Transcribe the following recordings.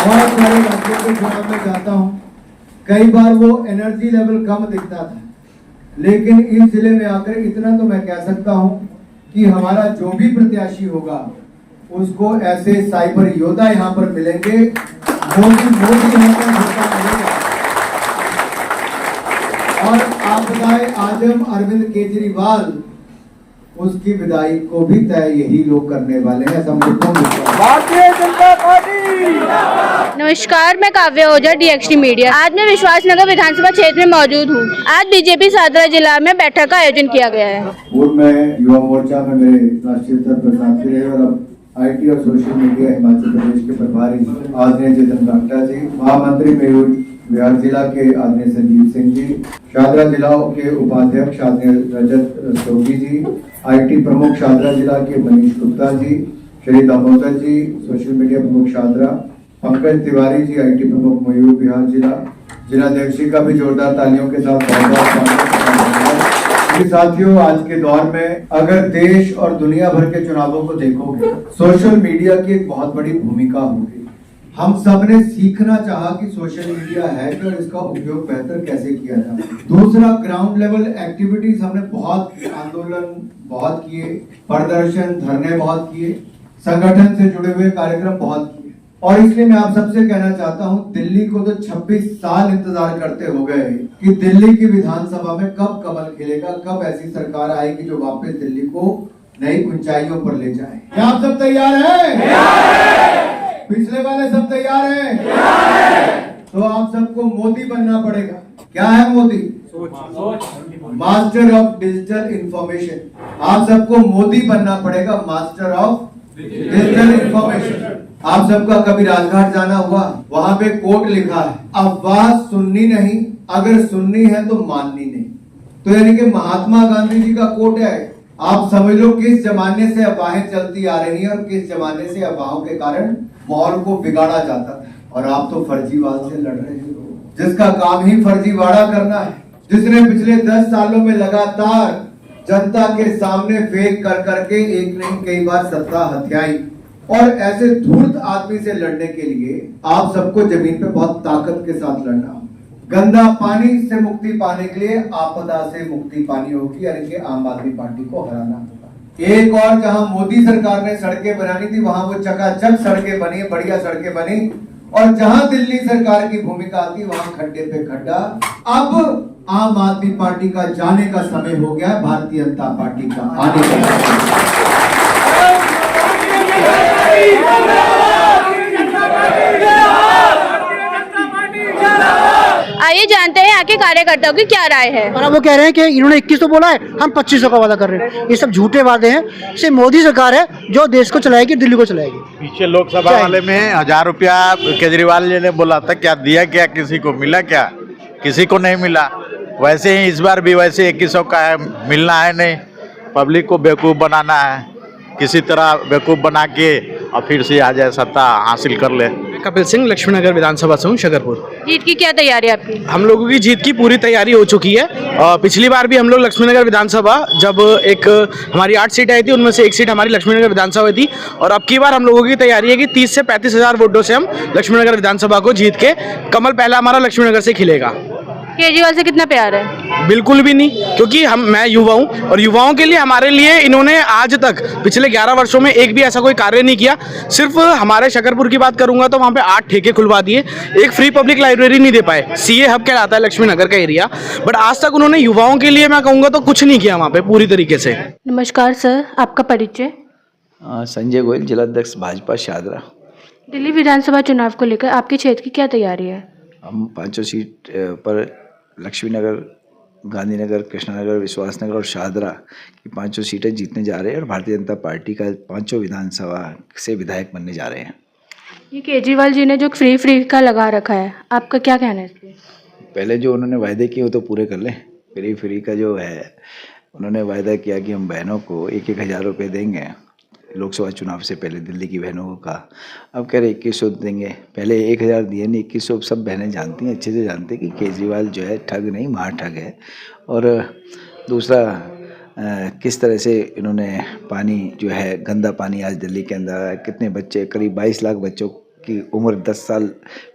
बहुत सारे राज्यों के चुनाव में जाता हूँ, कई बार वो एनर्जी लेवल कम दिखता था, लेकिन इस जिले में आकर इतना तो मैं कह सकता हूँ कि हमारा जो भी प्रत्याशी होगा उसको ऐसे साइबर योद्धा यहाँ पर मिलेंगे। मोदी यहाँ पर होता मिलेगा। और आपदाए आजम अरविंद केजरीवाल, उसकी विदाई को भी तय यही लोग करने वाले हैं। भारतीय जनता पार्टी। नमस्कार, मैं काव्य ओझा, DXT मीडिया। आज मैं विश्वासनगर विधानसभा क्षेत्र में मौजूद हूँ। आज बीजेपी सादरा जिला में बैठक का आयोजन किया गया है। पूर्व में युवा मोर्चा में मेरे राष्ट्रीय स्तर पर साथी रहे और अब IT और सोशल मीडिया हिमाचल प्रदेश के प्रभारी आदरणीय चेतन कांटा जी, महामंत्री मयूर बिहार जिला के आदरणीय संजीव सिंह जी, शादरा जिला के उपाध्यक्ष आदरणीय रजत सोगी जी, IT प्रमुख शादरा जिला के मनीष गुप्ता जी, श्री दामोदर जी, सोशल मीडिया प्रमुख शादरा, पंकज तिवारी जी, IT प्रमुख मयूर बिहार जिलाध्यक्ष का भी जोरदार तालियों के साथ साथियों, आज के दौर में अगर देश और दुनिया भर के चुनावों को देखोगे, सोशल मीडिया की एक बहुत बड़ी भूमिका होगी। हम सब ने सीखना चाहा कि सोशल मीडिया है कि और इसका उपयोग बेहतर कैसे किया जाए। दूसरा, ग्राउंड लेवल एक्टिविटीज हमने बहुत आंदोलन बहुत किए, प्रदर्शन धरने बहुत किए, संगठन से जुड़े हुए कार्यक्रम बहुत किए। और इसलिए मैं आप सबसे कहना चाहता हूं, दिल्ली को तो 26 साल इंतजार करते हो गए कि दिल्ली की विधानसभा में कब कमल खिलेगा, कब ऐसी सरकार आएगी जो वापस दिल्ली को नई ऊंचाइयों पर ले जाए। क्या आप सब तैयार हैं? पिछले वाले सब तैयार हैं? तो आप सबको मोदी बनना पड़ेगा। क्या है Modi? Master of digital information. आप सबको मोदी बनना पड़ेगा, मास्टर ऑफ डिजिटल इंफॉर्मेशन। आप सबका कभी राजघाट जाना हुआ, वहां पे कोट लिखा है, अफवाह सुननी नहीं, अगर सुननी है तो माननी नहीं। तो यानी कि महात्मा गांधी जी का कोट है। आप समझ लो किस जमाने से अफवाहें चलती आ रही हैं और किस जमाने से अफवाहों के कारण माहौल को बिगाड़ा जाता था। और आप तो फर्जीवाद से लड़ रहे हो, जिसका काम ही फर्जीवाड़ा करना है, जिसने पिछले 10 सालों में लगातार जनता के सामने फेक कर करके एक नहीं कई बार सत्ता हथियाई। और ऐसे धूर्त आदमी से लड़ने के लिए आप सबको जमीन पे बहुत ताकत के साथ लड़ना होगा। गंदा पानी से मुक्ति पाने के लिए आपदा से मुक्ति पानी होगी, यानी कि आम आदमी पार्टी को हराना होगा। एक और, जहां मोदी सरकार ने सड़कें बनानी थी वहां वो चकाचक सड़कें बनी, बढ़िया सड़कें बनी। और जहां दिल्ली सरकार की भूमिका आती वहां खड्डे पे खड्डा। अब आम आदमी पार्टी का जाने का समय हो गया, भारतीय जनता पार्टी का आने का। आइए जानते हैं यहाँ के कार्यकर्ताओं की क्या राय है। और अब वो कह रहे हैं कि इन्होंने 2100 बोला है, हम 2500 का वादा कर रहे हैं। ये सब झूठे वादे हैं। सिर्फ मोदी सरकार है जो देश को चलाएगी, दिल्ली को चलाएगी। पीछे लोकसभा वाले में 1000 रुपया केजरीवाल जी ने बोला था, क्या दिया, क्या किसी को मिला? क्या किसी को नहीं मिला। वैसे ही इस बार भी वैसे 2100 का है, मिलना है नहीं। पब्लिक को बेवकूफ़ बनाना है, किसी तरह बेवकूफ़ बना के और फिर से आ जाए, सत्ता हासिल कर ले। कपिल सिंह, लक्ष्मीनगर विधानसभा से हूँ, शकरपुर। जीत की क्या तैयारी आपकी? हम लोगों की जीत की पूरी तैयारी हो चुकी है। पिछली बार भी हम लोग लक्ष्मीनगर विधानसभा, जब एक हमारी 8 सीट आई थी, उनमें से एक सीट हमारी लक्ष्मीनगर विधानसभा थी। और अब की बार हम लोगों की तैयारी है कि 30 से 35 हज़ार वोटों से हम लक्ष्मीनगर विधानसभा को जीत के कमल पहला हमारा लक्ष्मीनगर से खिलेगा। केजरीवाल से कितना प्यार है? बिल्कुल भी नहीं, क्योंकि मैं युवा हूँ और युवाओं के लिए हमारे लिए इन्होंने आज तक पिछले 11 वर्षों में एक भी ऐसा कोई कार्य नहीं किया। सिर्फ हमारे शकरपुर की बात करूंगा तो वहाँ पे 8 ठेके खुलवा दिए, एक फ्री पब्लिक लाइब्रेरी नहीं दे पाए। CA हब कहलाता है लक्ष्मीनगर का एरिया, बट आज तक उन्होंने युवाओं के लिए मैं कहूँगा तो कुछ नहीं किया वहाँ पे पूरी तरीके से। नमस्कार सर, आपका परिचय? संजय गोयल, जिलाध्यक्ष भाजपा शादरा। दिल्ली विधानसभा चुनाव को लेकर आपके क्षेत्र की क्या तैयारी है? हम 5 सीट पर लक्ष्मीनगर, गांधीनगर, कृष्णानगर, विश्वासनगर और शादरा की 5 सीटें जीतने जा रहे हैं और भारतीय जनता पार्टी का 5 विधानसभा से विधायक बनने जा रहे हैं। ये केजरीवाल जी ने जो फ्री का लगा रखा है, आपका क्या कहना है इस पे? पहले जो उन्होंने वायदे किए वो तो पूरे कर लें। फ्री का जो है, उन्होंने वायदा किया कि हम बहनों को 1-1 हज़ार रुपये देंगे लोकसभा चुनाव से पहले, दिल्ली की बहनों का। अब कह रहे 2100 देंगे, पहले 1000 दिए नहीं, 2100। सब बहनें जानती हैं, अच्छे से जानती हैं कि केजरीवाल जो है ठग नहीं, महाठग है। और दूसरा, किस तरह से इन्होंने पानी जो है, गंदा पानी आज दिल्ली के अंदर, कितने बच्चे, करीब 22 लाख बच्चों की उम्र 10 साल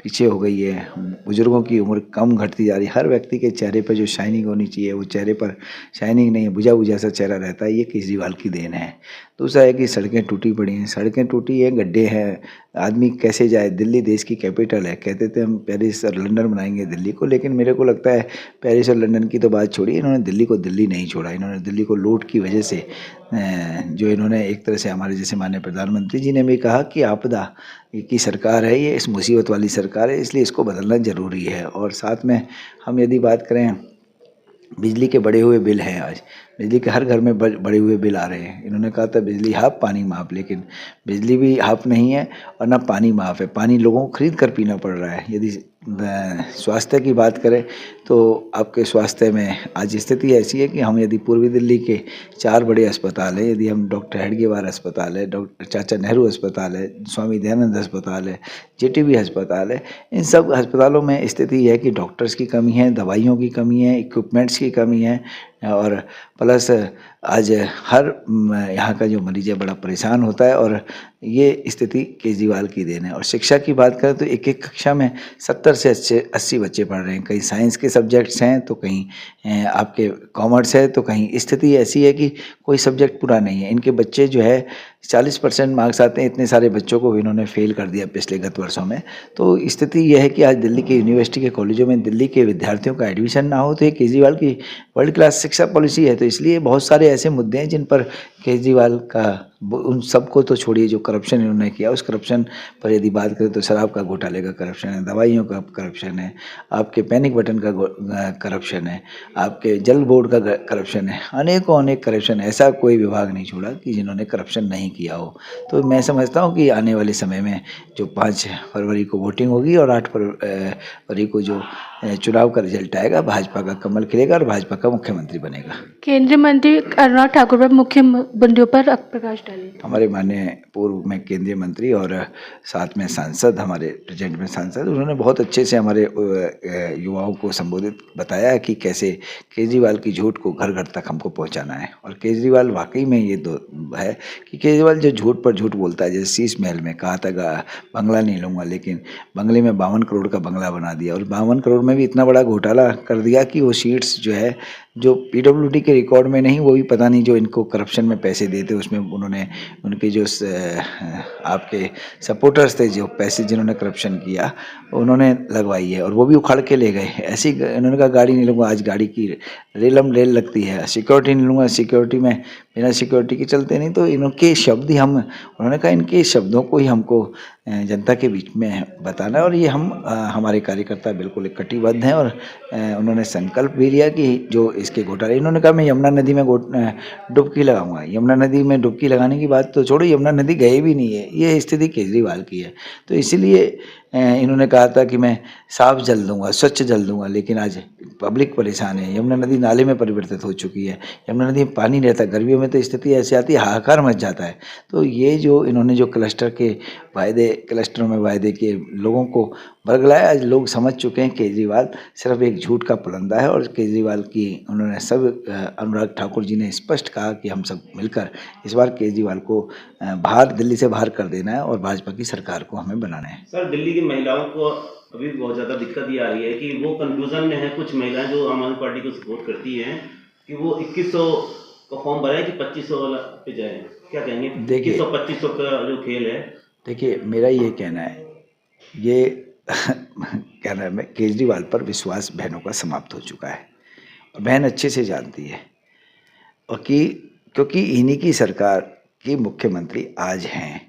पीछे हो गई है, बुजुर्गों की उम्र कम घटती जा रही है। हर व्यक्ति के चेहरे पर जो शाइनिंग होनी चाहिए वो चेहरे पर शाइनिंग नहीं है, बुझा बुझा सा चेहरा रहता है। ये केजरीवाल की देन है। दूसरा है कि सड़कें टूटी पड़ी हैं, सड़कें टूटी हैं, गड्ढे हैं, आदमी कैसे जाए। दिल्ली देश की कैपिटल है, कहते थे हम पेरिस और लंदन बनाएंगे दिल्ली को, लेकिन मेरे को लगता है पेरिस और लंदन की तो बात छोड़ी, इन्होंने दिल्ली को दिल्ली नहीं छोड़ा। इन्होंने दिल्ली को लूट की वजह से जो इन्होंने एक तरह से हमारे जैसे माननीय प्रधानमंत्री जी ने भी कहा कि आपदा की सरकार है ये, इस मुसीबत वाली सरकार है, इसलिए इसको बदलना ज़रूरी है। और साथ में हम यदि बात करें, बिजली के बढ़े हुए बिल हैं, आज बिजली के हर घर में बढ़े हुए बिल आ रहे हैं। इन्होंने कहा था बिजली हाफ पानी माफ़, लेकिन बिजली भी हाफ नहीं है और ना पानी माफ़ है। पानी लोगों को खरीद कर पीना पड़ रहा है। यदि स्वास्थ्य की बात करें तो आपके स्वास्थ्य में आज स्थिति ऐसी है कि हम यदि पूर्वी दिल्ली के 4 बड़े अस्पताल हैं, यदि हम डॉक्टर हेडगेवार अस्पताल है, डॉक्टर चाचा नेहरू अस्पताल है, स्वामी दयानंद अस्पताल है, JTB अस्पताल है, इन सब अस्पतालों में स्थिति है कि डॉक्टर्स की कमी है, दवाइयों की कमी है, इक्विपमेंट्स की कमी है और प्लस आज हर यहाँ का जो मरीज है बड़ा परेशान होता है। और ये स्थिति केजरीवाल की देन है। और शिक्षा की बात करें तो एक एक कक्षा में 70 से 80 बच्चे पढ़ रहे हैं। कहीं साइंस के सब्जेक्ट्स हैं तो कहीं आपके कॉमर्स है तो कहीं स्थिति ऐसी है कि कोई सब्जेक्ट पूरा नहीं है। इनके बच्चे जो है 40% मार्क्स आते हैं, इतने सारे बच्चों को इन्होंने फेल कर दिया पिछले गत वर्षों में। तो स्थिति यह है कि आज दिल्ली के यूनिवर्सिटी के कॉलेजों में दिल्ली के विद्यार्थियों का एडमिशन ना हो तो ये केजरीवाल की वर्ल्ड क्लास शिक्षा पॉलिसी है। तो इसलिए बहुत सारे ऐसे मुद्दे हैं जिन पर केजरीवाल का, उन सबको तो छोड़िए जो करप्शन इन्होंने किया, उस करप्शन पर यदि बात करें तो शराब का घोटाले का करप्शन है, दवाइयों का करप्शन है, आपके पैनिक बटन का करप्शन है, आपके जल बोर्ड का करप्शन है, अनेकों अनेक करप्शन। ऐसा कोई विभाग नहीं छोड़ा कि जिन्होंने करप्शन नहीं किया हो। तो मैं समझता हूँ कि आने वाले समय में जो 5 फरवरी को वोटिंग होगी और 8 फरवरी को जो चुनाव का रिजल्ट आएगा, भाजपा का कमल खिलेगा और भाजपा का मुख्यमंत्री बनेगा। केंद्रीय मंत्री अनुराग ठाकुर पर मुख्य मुद्दों पर प्रकाश डालें। हमारे माननीय पूर्व में केंद्रीय मंत्री और साथ में सांसद, हमारे प्रेजेंट में सांसद, उन्होंने बहुत अच्छे से हमारे युवाओं को संबोधित बताया कि कैसे केजरीवाल की झूठ को घर घर तक हमको पहुंचाना है। और केजरीवाल वाकई में ये है कि केजरीवाल जो झूठ पर झूठ बोलता है, जैसे शीश महल में कहा था बंगला नहीं लूँगा, लेकिन बंगले में 52 करोड़ का बंगला बना दिया। और 52 करोड़ में भी इतना बड़ा घोटाला कर दिया कि वो सीट्स जो है जो PWD के रिकॉर्ड में नहीं, वो भी पता नहीं जो इनको करप्शन में पैसे देते उसमें उन्होंने, उनके जो आपके सपोर्टर्स थे, जो पैसे जिन्होंने करप्शन किया उन्होंने लगवाई है और वो भी उखाड़ के ले गए। ऐसी इन्होंने कहा गाड़ी नहीं लूँगा, आज गाड़ी की रेल लगती है, सिक्योरिटी नहीं लूँगा, सिक्योरिटी में बिना सिक्योरिटी के चलते नहीं। तो इनके शब्द ही उन्होंने कहा इनके शब्दों को ही हमको जनता के बीच में बताना है। और ये हमारे कार्यकर्ता बिल्कुल कटिबद्ध हैं और उन्होंने संकल्प भी लिया कि जो इसके घोटाले, इन्होंने कहा मैं यमुना नदी में डुबकी लगाऊंगा। यमुना नदी में डुबकी लगाने की बात तो छोड़ो, यमुना नदी गई भी नहीं है। ये स्थिति केजरीवाल की है। तो इसीलिए इन्होंने कहा था कि मैं साफ जल दूंगा, स्वच्छ जल दूंगा, लेकिन आज पब्लिक परेशान है। यमुना नदी नाले में परिवर्तित हो चुकी है। यमुना नदी में पानी रहता है, गर्मियों में तो स्थिति ऐसी आती है, हाहाकार मच जाता है। तो ये जो इन्होंने जो क्लस्टरों में वायदे किए, लोगों को बरगलाया, आज लोग समझ चुके हैं केजरीवाल सिर्फ एक झूठ का पुलंदा है। और केजरीवाल की उन्होंने सब, अनुराग ठाकुर जी ने स्पष्ट कहा कि हम सब मिलकर इस बार केजरीवाल को दिल्ली से बाहर कर देना है और भाजपा की सरकार को हमें बनाना है। सर, दिल्ली की महिलाओं को अभी बहुत ज़्यादा दिक्कत ये आ रही है कि वो कंफ्यूजन में है। कुछ महिलाएं जो आम आदमी पार्टी को सपोर्ट करती हैं कि वो 2100 का फॉर्म भरा है कि 2500 वाला पे जाए, क्या कहेंगे? देखिए 2100-2500 का जो खेल है, देखिए मेरा ये कहना है, ये कहना है, केजरीवाल पर विश्वास बहनों का समाप्त हो चुका है और बहन अच्छे से जानती है। और क्योंकि इन्हीं की सरकार की मुख्यमंत्री आज हैं,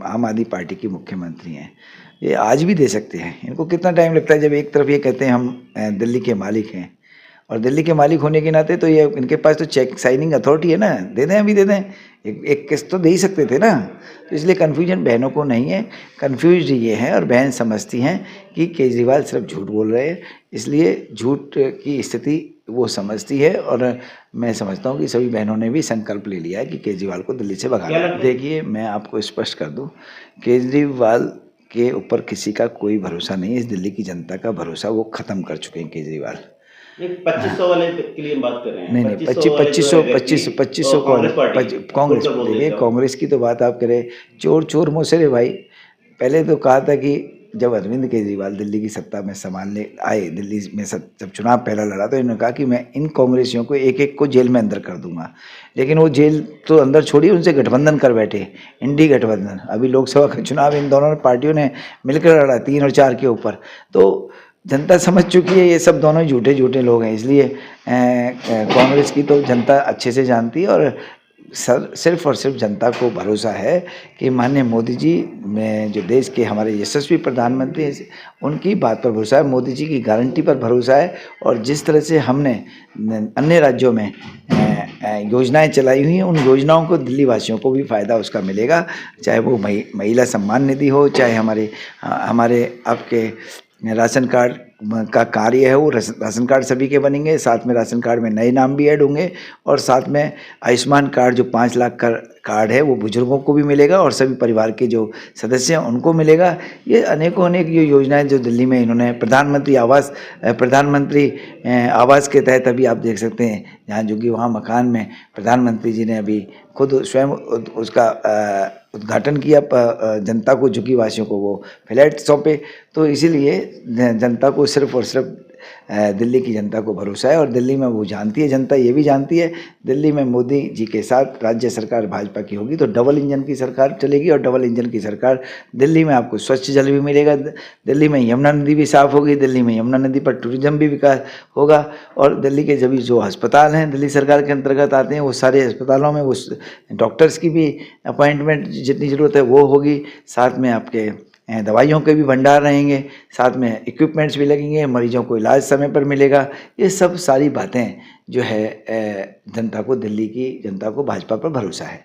आम आदमी पार्टी की मुख्यमंत्री हैं, ये आज भी दे सकते हैं। इनको कितना टाइम लगता है जब एक तरफ ये कहते हैं हम दिल्ली के मालिक हैं, और दिल्ली के मालिक होने के नाते तो ये इनके पास तो चेक साइनिंग अथॉरिटी है ना, दे दें, अभी दे दें, एक किस्त तो दे ही सकते थे ना। तो इसलिए कन्फ्यूजन बहनों को नहीं है, कन्फ्यूज ये हैं और बहन समझती हैं कि केजरीवाल सिर्फ झूठ बोल रहे हैं, इसलिए झूठ की स्थिति वो समझती है। और मैं समझता हूँ कि सभी बहनों ने भी संकल्प ले लिया है कि केजरीवाल को दिल्ली से भगाना है। देखिए मैं आपको स्पष्ट कर दूँ, केजरीवाल के ऊपर किसी का कोई भरोसा नहीं है। इस दिल्ली की जनता का भरोसा वो ख़त्म कर चुके हैं केजरीवाल। 2500 वाले के लिए बात कर रहे हैं। नहीं 2500 कांग्रेस, देखिए कांग्रेस की तो बात आप करें, चोर मोसे रे भाई, पहले तो कहा था कि जब अरविंद केजरीवाल दिल्ली की सत्ता में संभालने आए, दिल्ली में जब चुनाव पहला लड़ा तो इन्होंने कहा कि मैं इन कांग्रेसियों को एक एक को जेल में अंदर कर दूंगा। लेकिन वो जेल तो अंदर छोड़िए, उनसे गठबंधन कर बैठे, इंडी गठबंधन। अभी लोकसभा का चुनाव इन दोनों पार्टियों ने मिलकर लड़ा 3 और 4 के ऊपर। तो जनता समझ चुकी है ये सब दोनों झूठे झूठे लोग हैं, इसलिए कांग्रेस की तो जनता अच्छे से जानती है और सिर्फ और सिर्फ जनता को भरोसा है कि माननीय मोदी जी में जो देश के हमारे यशस्वी प्रधानमंत्री हैं, उनकी बात पर भरोसा है, मोदी जी की गारंटी पर भरोसा है। और जिस तरह से हमने अन्य राज्यों में योजनाएं चलाई हुई हैं, उन योजनाओं को दिल्ली वासियों को भी फ़ायदा उसका मिलेगा, चाहे वो महिला सम्मान निधि हो, चाहे हमारे आपके राशन कार्ड का कार्य है, वो राशन कार्ड सभी के बनेंगे, साथ में राशन कार्ड में नए नाम भी ऐड होंगे, और साथ में आयुष्मान कार्ड जो 5 लाख का कार्ड है वो बुजुर्गों को भी मिलेगा और सभी परिवार के जो सदस्य हैं उनको मिलेगा। ये अनेकों अनेक ये योजनाएं जो दिल्ली में इन्होंने प्रधानमंत्री आवास के तहत अभी आप देख सकते हैं, जहाँ जो कि वहाँ मकान में प्रधानमंत्री जी ने अभी खुद स्वयं उसका उद्घाटन किया, जनता को, झुग्गी वासियों को वो फ्लैट सौंपे। तो इसीलिए जनता को सिर्फ और सिर्फ दिल्ली की जनता को भरोसा है, और दिल्ली में वो जानती है, जनता ये भी जानती है, दिल्ली में मोदी जी के साथ राज्य सरकार भाजपा की होगी तो डबल इंजन की सरकार चलेगी। और डबल इंजन की सरकार, दिल्ली में आपको स्वच्छ जल भी मिलेगा, दिल्ली में यमुना नदी भी साफ़ होगी, दिल्ली में यमुना नदी पर टूरिज्म भी विकास होगा, और दिल्ली के जब जो अस्पताल हैं दिल्ली सरकार के अंतर्गत आते हैं, वो सारे अस्पतालों में वो डॉक्टर्स की भी अपॉइंटमेंट जितनी ज़रूरत है वो होगी, साथ में आपके दवाइयों के भी भंडार रहेंगे, साथ में इक्विपमेंट्स भी लगेंगे, मरीजों को इलाज समय पर मिलेगा। ये सब सारी बातें जो है जनता को, दिल्ली की जनता को भाजपा पर भरोसा है।